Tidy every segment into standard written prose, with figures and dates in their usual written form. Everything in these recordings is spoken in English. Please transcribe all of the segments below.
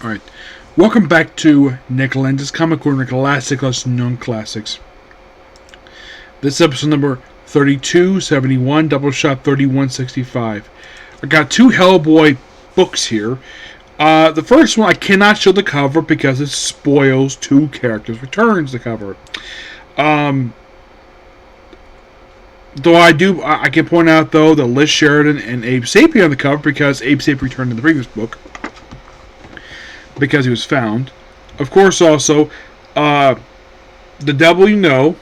Alright, welcome back to Nick Lenz's Comic Corner Classic Lesser Known Classics. This is episode number 3271, Doubleshot 3165. I got two Hellboy books here. The first one, I cannot show the cover because it spoils two characters' returns, the cover. Though I can point out, though, that Liz Sheridan and Abe Sapien on the cover because Abe Sapien returned in the previous book. Because he was found. Of course, also, The Devil You Know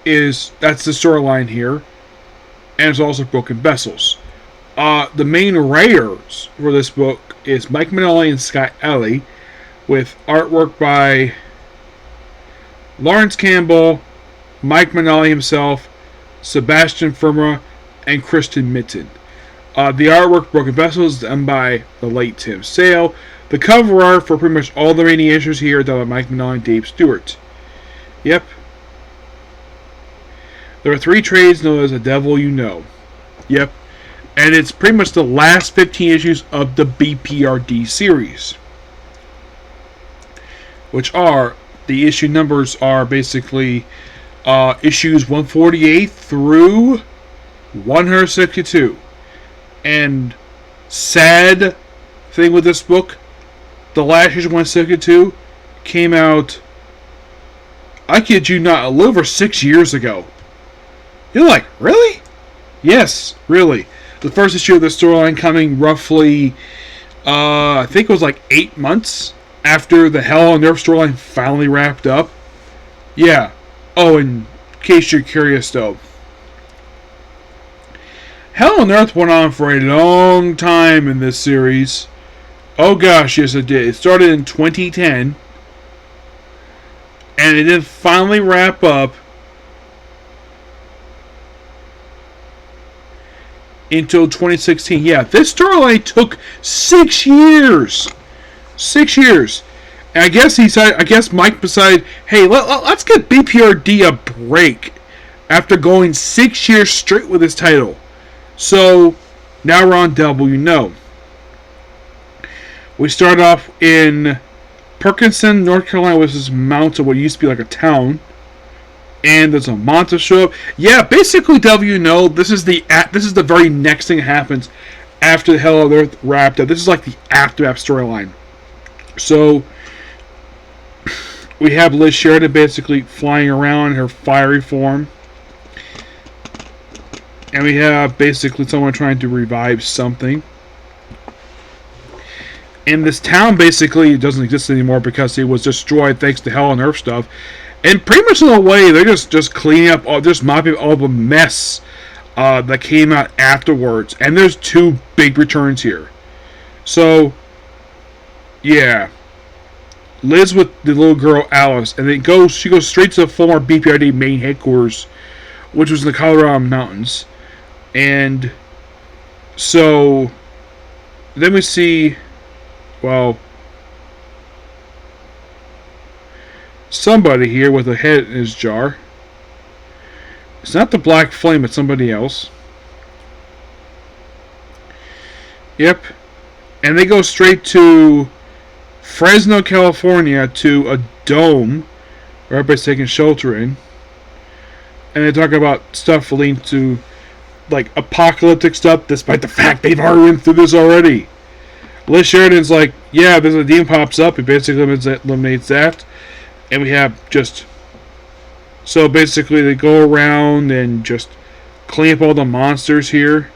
that's the storyline here. And it's also Broken Vessels. The main writers for this book is Mike Minnelli and Scott Ellie, with artwork by Lawrence Campbell, Mike Minnelli himself, Sebastian Firma, and Kristen Mitten. The artwork Broken Vessels is done by the late Tim Sale. The cover art for pretty much all the remaining issues here are done by Mike Minnelli and Dave Stewart. Yep. There are three trades known as The Devil You Know. Yep. And it's pretty much the last 15 issues of the B.P.R.D. series. Which are, the issue numbers are basically issues 148 through 162. And sad thing with this book, the last issue 162 came out, I kid you not, a little over 6 years ago. You're like, really? Yes, really. The first issue of the storyline coming roughly, I think it was like 8 months after the Hell on Earth storyline finally wrapped up. Yeah. Oh, in case you're curious though, Hell on Earth went on for a long time in this series. Oh gosh, yes it did. It started in 2010. And it did finally wrap up until 2016. Yeah, this storyline took 6 years. 6 years. And I guess Mike decided, hey, let's get B.P.R.D. a break after going 6 years straight with this title. So, now we're on Devil You Know. We start off in Perkinson, North Carolina, which is mountain, what used to be like a town. And there's a monster show up. Yeah, basically, Devil You Know, this is the very next thing that happens after the Hell on Earth wrapped up. This is like the aftermath storyline. So, we have Liz Sheridan basically flying around in her fiery form. And we have basically someone trying to revive something. And this town basically doesn't exist anymore because it was destroyed thanks to Hell on Earth stuff. And pretty much in a way, they're just cleaning up, just mopping up all the mess that came out afterwards. And there's two big returns here. So, yeah. Liz with the little girl Alice, and she goes straight to the former B.P.R.D. main headquarters, which was in the Colorado Mountains. And so then we see, well, somebody here with a head in his jar. It's not the Black Flame, it's somebody else. Yep. And they go straight to Fresno, California, to a dome where everybody's taking shelter in. And they talk about stuff leading to, like, apocalyptic stuff, despite the fact they've already been through this already. Liz Sheridan's like, yeah, there's a demon pops up, it basically eliminates that. And we have just... So basically they go around and just clean up all the monsters here.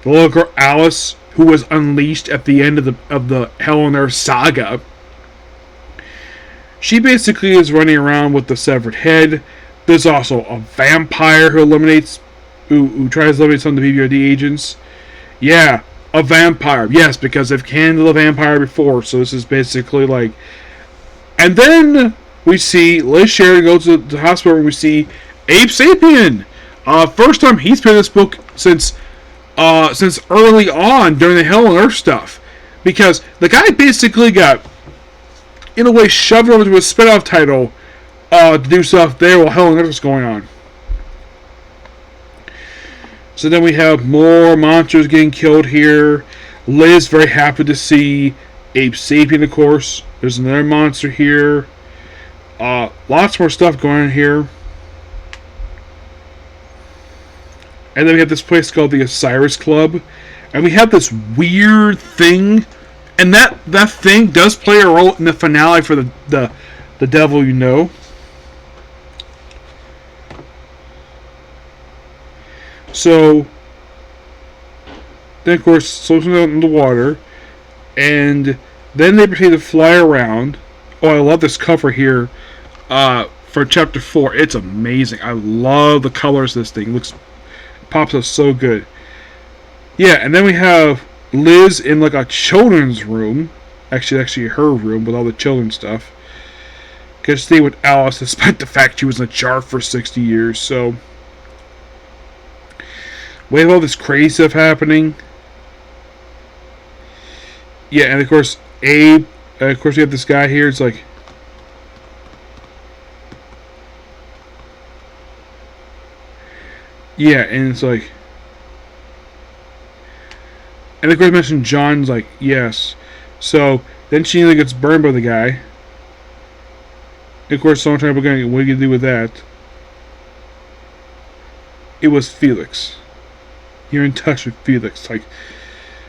The little girl Alice, who was unleashed at the end of the Hell on Earth saga, she basically is running around with the severed head. There's also a vampire who tries to eliminate some of the B.P.R.D. agents. Yeah, a vampire. Yes, because they've handled a vampire before, so this is basically like... And then we see Liz Sheridan go to the hospital and we see Abe Sapien. First time he's been in this book since early on during the Hell on Earth stuff. Because the guy basically got, in a way, shoved over to a spin-off title to do stuff there while Hell on Earth was going on. So then we have more monsters getting killed here. Liz very happy to see Ape Sapien, of course. There's another monster here. Lots more stuff going on here. And then we have this place called the Osiris Club. And we have this weird thing. And that thing does play a role in the finale for the Devil You Know. So, then of course, slows out in the water. And then they proceed to fly around. Oh, I love this cover here for Chapter 4. It's amazing. I love the colors of this thing. It pops up so good. Yeah, and then we have Liz in like a children's room. Actually her room with all the children's stuff. Gets to stay with Alice despite the fact she was in a jar for 60 years. So, we have all this crazy stuff happening. Yeah, and of course, Abe. Of course, we have this guy here. It's like, yeah, and it's like, and of course, I mentioned John's like, yes. So then she nearly gets burned by the guy. And of course, someone trying to go, what are you gonna do with that? It was Felix. You're in touch with Felix, like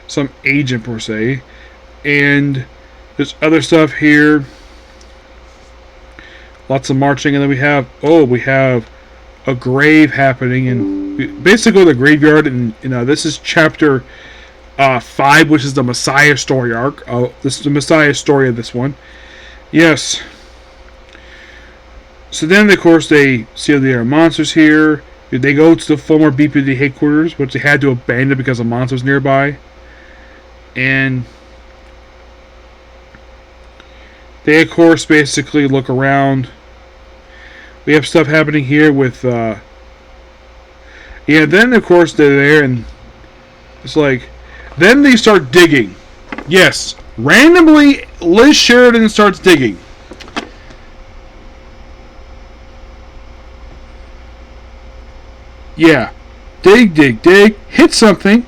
some agent per se. And there's other stuff here. Lots of marching, and then we have a grave happening, and basically the graveyard. And this is chapter 5, which is the Messiah story arc. This is the Messiah story of this one. Yes. So then, of course, they see there are monsters here. They go to the former B.P.R.D headquarters, which they had to abandon because of monsters nearby. And they, of course, basically look around. We have stuff happening here with, yeah, then, of course, they're there, and it's like, then they start digging. Yes, randomly, Liz Sheridan starts digging. Yeah, dig, hit something,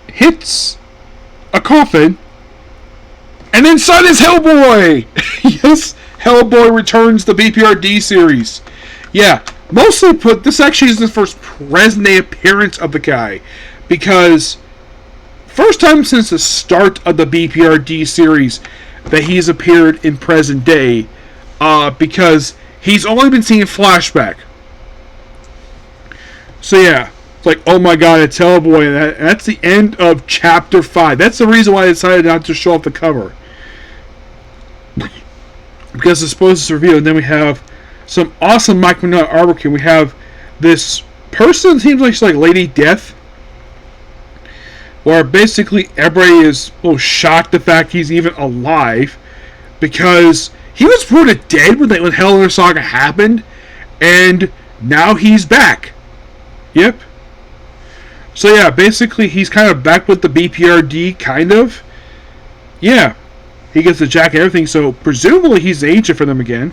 hits a coffin, and inside is Hellboy! Yes, Hellboy returns the B.P.R.D series. Yeah, mostly this actually is the first present day appearance of the guy, because first time since the start of the B.P.R.D series that he's appeared in present day, because he's only been seen in flashback. So yeah, it's like, oh my god, it's Hellboy, and that's the end of Chapter 5. That's the reason why I decided not to show off the cover. Because it's supposed to reveal, and then we have some awesome Mike Mignola artwork here. We have this person that seems like she's like Lady Death, where basically everybody is shocked the fact he's even alive, because he was reported dead when Hell in the Saga happened, and now he's back. Yep. So yeah, basically he's kind of back with the B.P.R.D, kind of. Yeah. He gets the jacket and everything, so presumably he's the agent for them again.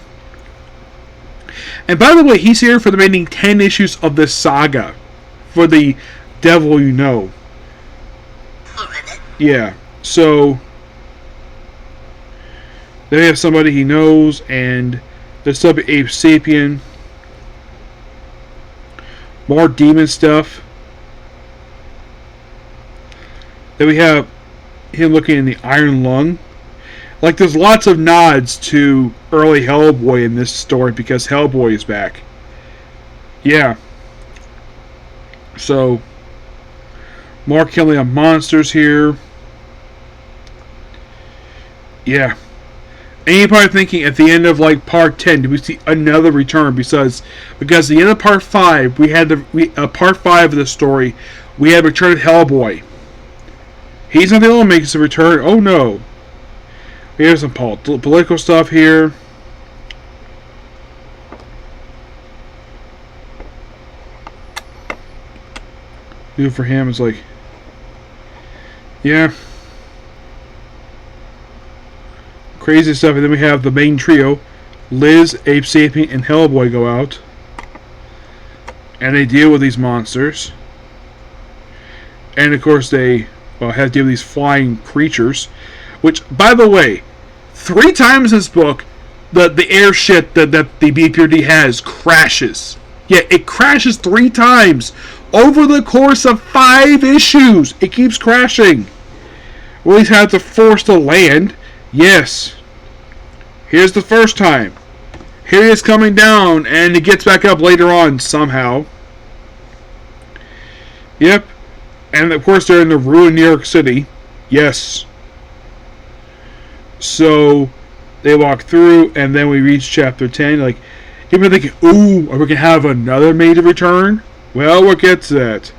And by the way, he's here for the remaining 10 issues of this saga. For the Devil You Know. Yeah. So then we have somebody he knows, and there's some Ape Sapien. More demon stuff. Then we have him looking in the Iron Lung. Like, there's lots of nods to early Hellboy in this story because Hellboy is back. Yeah. So, more killing of monsters here. Yeah. And you're probably thinking at the end of like part 10, do we see another return? Because at the end of part 5, we had part 5 of the story, we had Return of Hellboy. He's not the only one making a return. Oh no. We have some political stuff here. New for him is like, yeah. Crazy stuff. And then we have the main trio, Liz, Ape Sapien, and Hellboy go out, and they deal with these monsters. And of course they have to deal with these flying creatures. Which, by the way, 3 times in this book, the airship that the B.P.R.D has crashes. Yeah, it crashes 3 times over the course of 5 issues. It keeps crashing. Well, he's had to force to land. Yes. Here's the first time. Here he is coming down, and he gets back up later on somehow. Yep. And of course they're in the ruined New York City. Yes. So they walk through, and then we reach chapter 10. Like, you've been thinking, ooh, are we going to have another major return? Well, we'll get to that.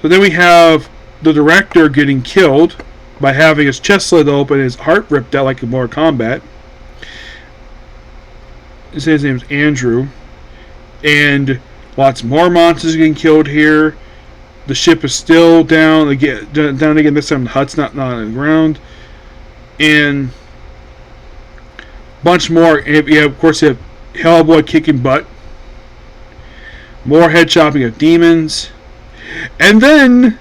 So then we have the director getting killed by having his chest slit open and his heart ripped out like in Mortal Kombat. His name's Andrew. And lots more monsters getting killed here. The ship is still down again. This time the hut's not on the ground. And a bunch more. Yeah, of course, you have Hellboy kicking butt. More head chopping of demons. And then...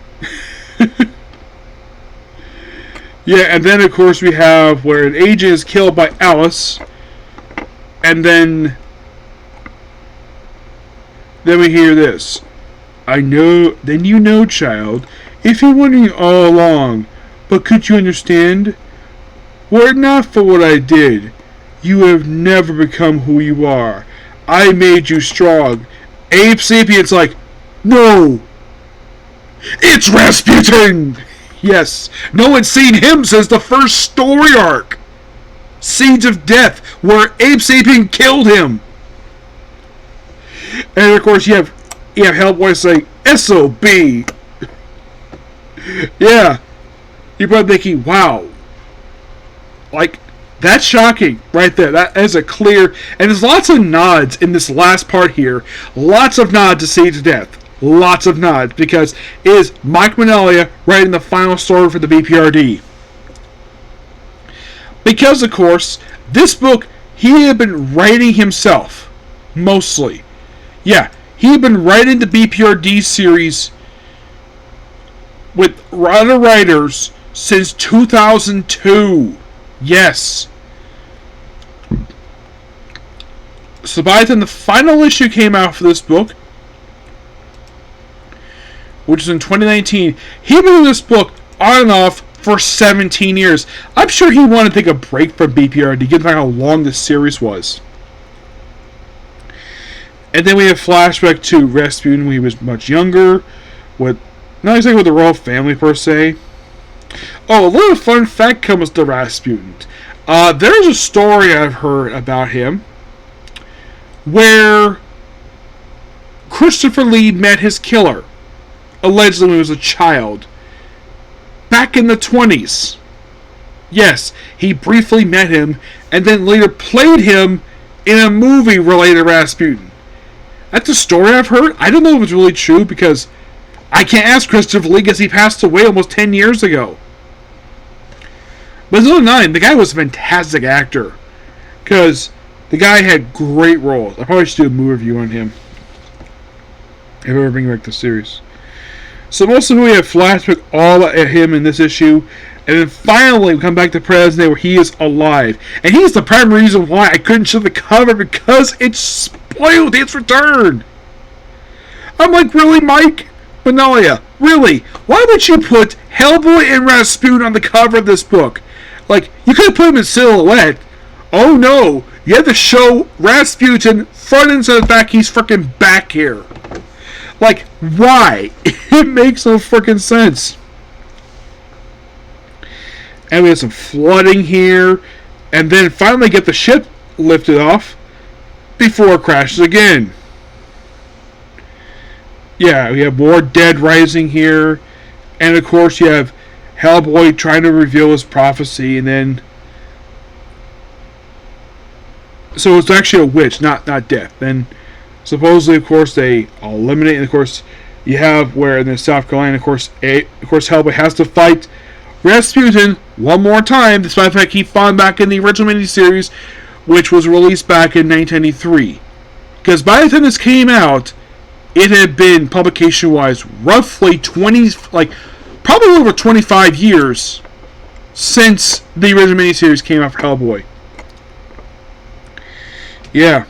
yeah, and then of course we have where an agent is killed by Alice. And then we hear this. I know, then you know, child, if you're wondering all along, but could you understand? Were it not for what I did, you would have never become who you are. I made you strong. Abe Sapient's like, no! It's Rasputin! Yes, no one's seen him since the first story arc. Seeds of Death, where Abe Sapien killed him. And of course you have Hellboy saying, S.O.B. Yeah. You're probably thinking, wow. Like, that's shocking right there. That is a clear... And there's lots of nods in this last part here. Lots of nods to Seeds of Death. Lots of nods. Because it is Mike Mignola writing the final story for the B.P.R.D. Because, of course, this book, he had been writing himself. Mostly. Yeah, he had been writing the B.P.R.D. series with other writers since 2002. Yes. So by the time the final issue came out for this book, which is in 2019, he'd been in this book on and off for 17 years. I'm sure he wanted to take a break from B.P.R.D. given how long this series was. And then we have flashback to Rasputin when he was much younger, with not exactly with the royal family per se. Oh, a little fun fact comes to Rasputin. There's a story I've heard about him where Christopher Lee met his killer, allegedly when he was a child, back in the 20s. Yes, he briefly met him and then later played him in a movie related to Rasputin. That's a story I've heard. I don't know if it's really true because I can't ask Christopher Lee because he passed away almost 10 years ago. But it's only 9. The guy was a fantastic actor because the guy had great roles. I probably should do a movie review on him if I ever bring back the series. So most of we have flashback all at him in this issue, and then finally we come back to present day where he is alive, and he's the primary reason why I couldn't show the cover because it spoiled its return. I'm like, really, Mike Mignola? Really? Why would you put Hellboy and Rasputin on the cover of this book? Like, you could have put him in silhouette. Oh no, you had to show Rasputin front and center back. He's freaking back here. Like, why? It makes no freaking sense. And we have some flooding here. And then finally get the ship lifted off before it crashes again. Yeah, we have more dead rising here. And of course you have Hellboy trying to reveal his prophecy, and then... So it's actually a witch, not death. Then supposedly, of course, they eliminate, and of course you have where in South Carolina, of course Hellboy has to fight Rasputin one more time, despite the fact he fought back in the original miniseries, which was released back in 1993. Because by the time this came out, it had been, publication-wise, roughly 20, like, probably over 25 years since the original miniseries came out for Hellboy. Yeah.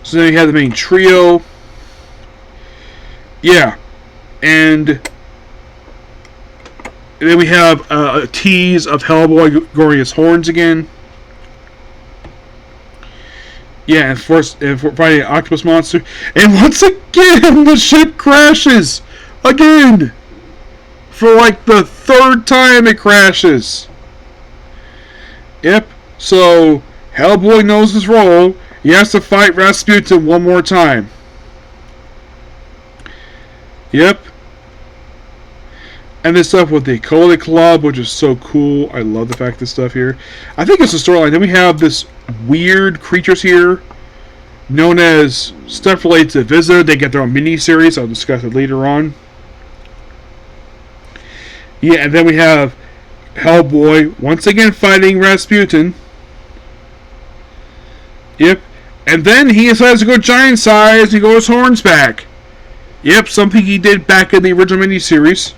So then you have the main trio. Yeah. And then we have a tease of Hellboy growing his horns again. Yeah, and fighting an octopus monster. And once again, the ship crashes! Again! For like the third time it crashes. Yep. So, Hellboy knows his role. He has to fight Rasputin one more time. Yep. And this stuff with the Cody Club, which is so cool. I love the fact this stuff here. I think it's a storyline. Then we have this weird creatures here, known as stuff related to Visitor. They get their own mini-series. I'll discuss it later on. Yeah, and then we have Hellboy once again fighting Rasputin. Yep. And then he decides to go giant size and go his horns back. Yep, something he did back in the original miniseries.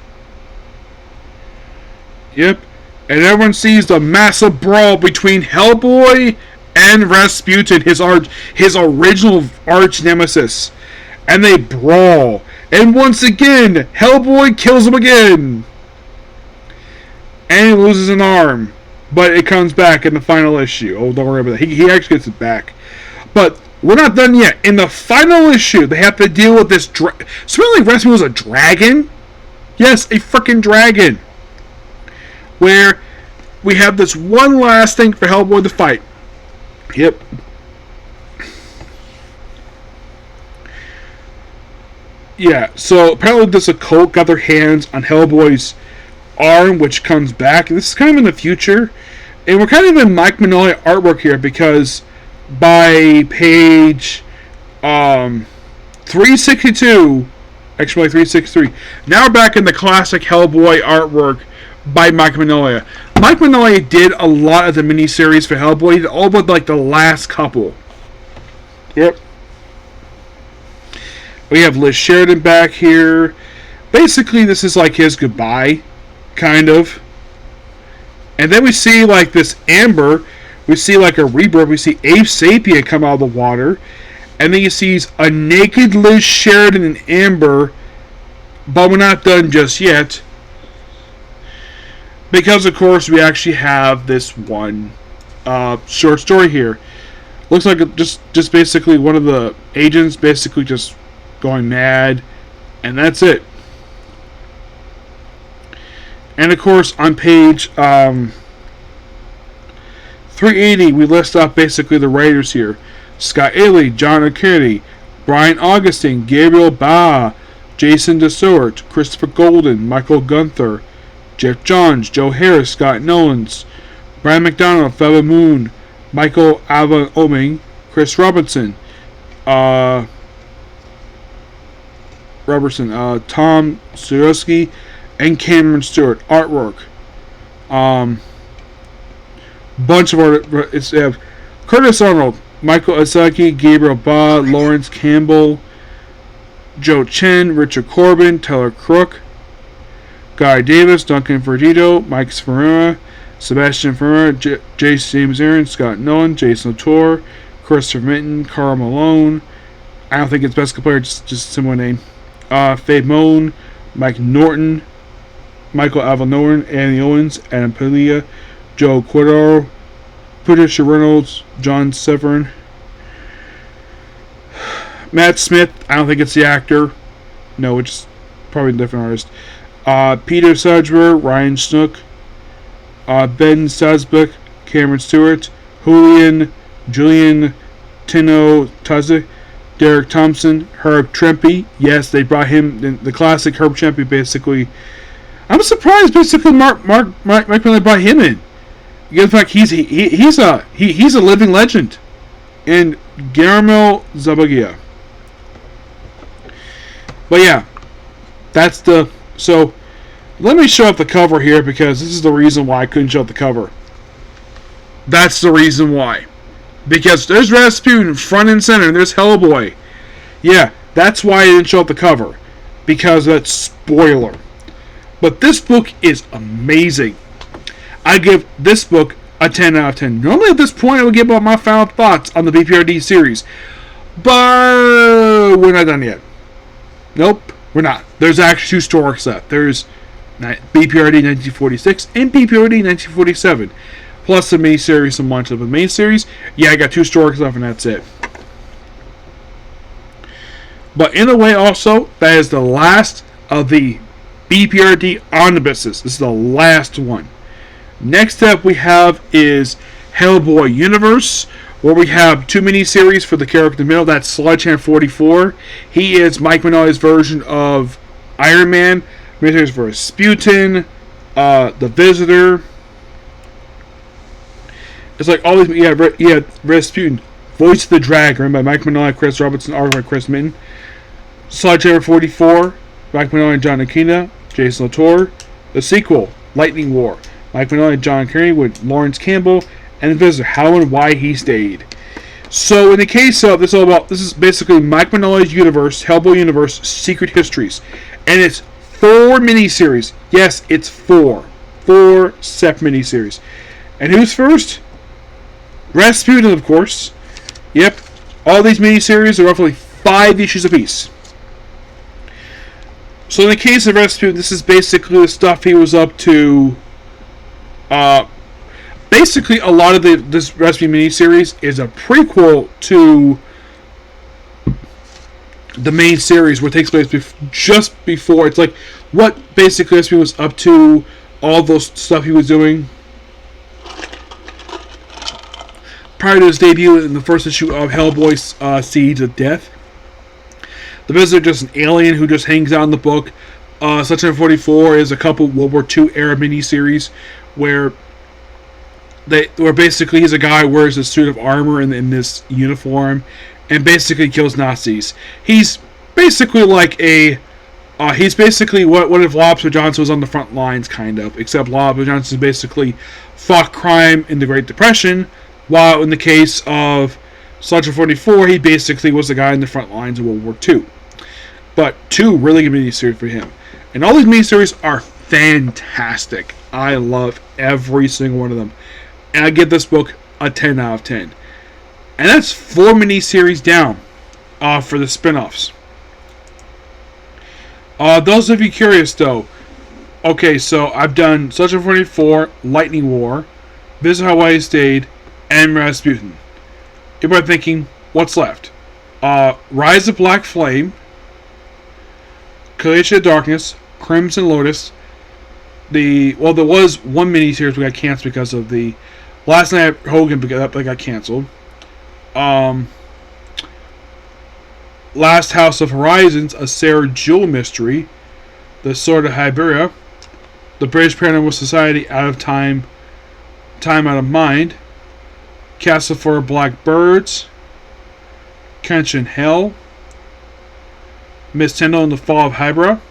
Yep. And everyone sees the massive brawl between Hellboy and Rasputin, his original arch nemesis. And they brawl. And once again, Hellboy kills him again. And he loses an arm. But it comes back in the final issue. Oh, don't worry about that. He actually gets it back. But we're not done yet. In the final issue, they have to deal with this Certainly Rasputin was a dragon. Yes, a freaking dragon. Where we have this one last thing for Hellboy to fight. Yep. Yeah, so apparently this occult got their hands on Hellboy's arm, which comes back. This is kind of in the future. And we're kind of in Mike Mignola artwork here, because by page 362, actually 363, now we're back in the classic Hellboy artwork by Mike Mignola. Mike Mignola did a lot of the miniseries for Hellboy. He did all but like the last couple. Yep. We have Liz Sheridan back here. Basically, this is like his goodbye, kind of. And then we see like this Amber. We see like a rebirth. We see Abe Sapien come out of the water. And then you see a naked Liz Sheridan and Amber. But we're not done just yet. Because, of course, we actually have this one short story here. Looks like just basically one of the agents basically just going mad. And that's it. And, of course, on page 380, we list off basically the writers here. Scott Ailey, John O'Kearney, Brian Augustine, Gabriel Ba, Jason DeSort, Christopher Golden, Michael Gunther, Jeff Johns, Joe Harris, Scott Nolans, Brian McDonald, Feva Moon, Michael Ava Oming, Chris Robertson, Tom Swiderski, and Cameron Stewart. Artwork. Bunch of art. It's Curtis Arnold, Michael Asaki, Gabriel Ba, Lawrence Campbell, Joe Chen, Richard Corbin, Taylor Crook, Guy Davis, Duncan Verdito, Mike Ferreira, Sebastian Ferreira, James Aaron, Scott Nolan, Jason Latour, Christopher Minton, Carl Malone. I don't think it's basketball player, just a similar name. Faye Moan, Mike Norton, Michael Avaloran, Annie Owens, Adam Padilla, Joe Quidaro, Patricia Reynolds, John Severin, Matt Smith. I don't think it's the actor. No, it's probably a different artist. Peter Sajber, Ryan Snook, Ben Sazbek, Cameron Stewart, Julian Tino Tuzik, Derek Thompson, Herb Trempe. Yes, they brought him, the classic Herb Trempe, basically. I'm surprised, basically, Mike Mignola brought him in. In fact, he's a living legend. And Guillermo Zabagia. But yeah, that's the... So, let me show up the cover here, because this is the reason why I couldn't show up the cover. That's the reason why. Because there's Rasputin front and center, and there's Hellboy. Yeah, that's why I didn't show up the cover. Because that's spoiler. But this book is amazing. I give this book a 10 out of 10. Normally at this point I would give out my final thoughts on the B.P.R.D. series. But we're not done yet. Nope, we're not. There's actually 2 stories left. There's B.P.R.D. 1946 and B.P.R.D. 1947. Plus the miniseries and launch of the main series. Yeah, I got 2 stories left and that's it. But in a way also, that is the last of the B.P.R.D. omnibuses. This is the last one. Next up we have is Hellboy Universe, where we have 2 miniseries for the character in the middle. That's Sledgehammer 44. He is Mike Mignoli's version of Iron Man. Miniseries for Rasputin, The Visitor. It's like all these. Yeah, Rasputin. Voice of the Dragon, written by Mike Mignoli, Chris Robertson, art by Chris Minton. Sledgehammer 44, Mike Mignoli and John Aquina, Jason Latour. The sequel, Lightning War, Mike Mignoli and John Kearney with Lawrence Campbell, and The Visitor, How and Why He Stayed. So in the case of this, this is basically Mike Mignoli's universe, Hellboy Universe, Secret Histories, and it's 4 miniseries. Yes, it's 4 separate miniseries. And who's first? Rasputin, of course. Yep, all these miniseries are roughly 5 issues apiece. So in the case of Rasputin, this is basically the stuff he was up to. Basically, a lot of this Rasputin miniseries is a prequel to the main series, where it takes place just before. It's like what basically Rasputin was up to, all those stuff he was doing prior to his debut in the first issue of Hellboy's Seeds of Death. The Visitor, just an alien who just hangs out in the book. Sledgehammer 44 is a couple World War II era miniseries where basically he's a guy who wears a suit of armor in this uniform and basically kills Nazis. He's basically like he's basically what if Lobster Johnson was on the front lines, kind of, except Lobster Johnson basically fought crime in the Great Depression, while in the case of Sledgehammer 44, he basically was the guy in the front lines of World War II. But 2 really good miniseries for him. And all these miniseries are fantastic. I love every single one of them. And I give this book a 10 out of 10. And that's 4 miniseries down for the spin-offs. Those of you curious, though. Okay, so I've done Sledgehammer 44, Lightning War, Visit Hawaii Stayed, and Rasputin. People are thinking, what's left? Rise of Black Flame, Collision of Darkness, Crimson Lotus. There was one miniseries we got canceled because of the Last Night at Hogan, because that got canceled. Last House of Horizons, a Sarah Jewell mystery. The Sword of Hyberia, The British Paranormal Society, Out of Time, Time Out of Mind, Castle for Black Birds, Kenshin Hell, Miss Tyndall and the Fall of Hybra,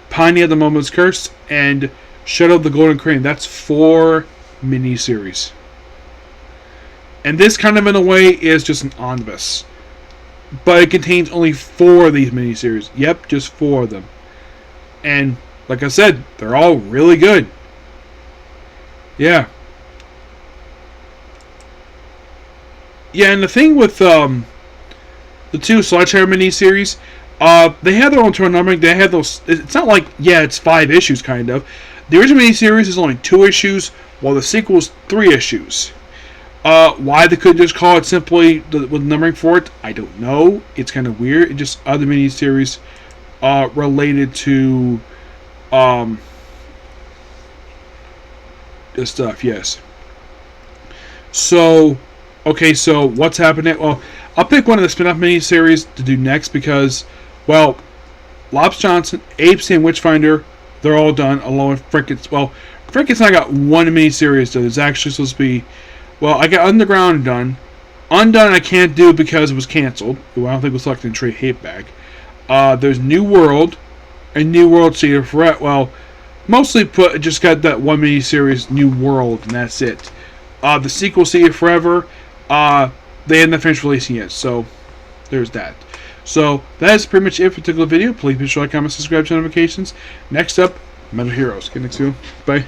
Pontiac the Moment's Curse, and Shadow of the Golden Crane. That's 4 miniseries. And this kind of in a way is just an omnibus. But it contains only 4 of these miniseries. Yep, just 4 of them. And like I said, they're all really good. Yeah. Yeah, and the thing with the 2 Sledgehammer miniseries, they have their own turn numbering. They have those. It's not like, yeah, it's 5 issues kind of. The original miniseries is only 2 issues, while the sequel is 3 issues. Why they couldn't just call it simply with numbering for it, I don't know. It's kind of weird. It's just other miniseries related to this stuff. Yes. So. Okay, so what's happening? Well, I'll pick one of the spin-off miniseries to do next because, well, Lobster Johnson, Apes and Witchfinder, they're all done along with Frankenstein. Well, Frankenstein got 1 miniseries done. It's actually supposed to be, well, I got Underground done. Undone I can't do because it was canceled. Well, I don't think it was selected in trade hate bag. There's New World and New World Cedar Forever. Well, mostly just got that 1 miniseries, New World, and that's it. The sequel, Cedar Forever, they hadn't finished releasing it, so there's that. So that is pretty much it for a particular video. Please be sure to like, comment, subscribe to notifications. Next up, Metal Heroes. Okay, next video. Bye.